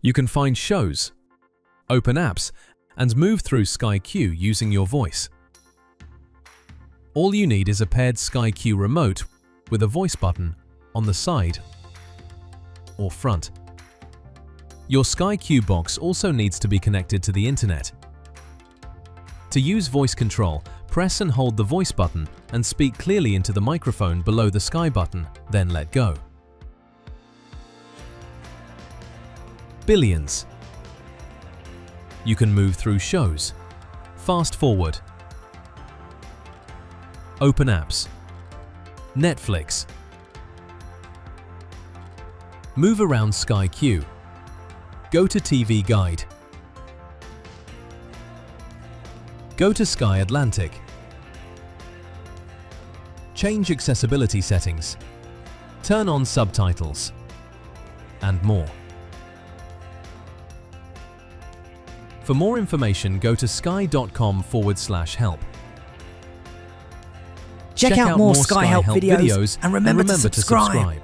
You can find shows, open apps, and move through Sky Q using your voice. All you need is a paired Sky Q remote with a voice button on the side or front. Your Sky Q box also needs to be connected to the internet. To use voice control, press and hold the voice button and speak clearly into the microphone below the Sky button, then let go. Billions. You can move through shows, fast forward, open apps, Netflix. Move around Sky Q. Go to TV Guide. Go to Sky Atlantic. Change accessibility settings. Turn on subtitles. And more. For more information, go to sky.com/help. Check out more Sky Help videos and remember to subscribe.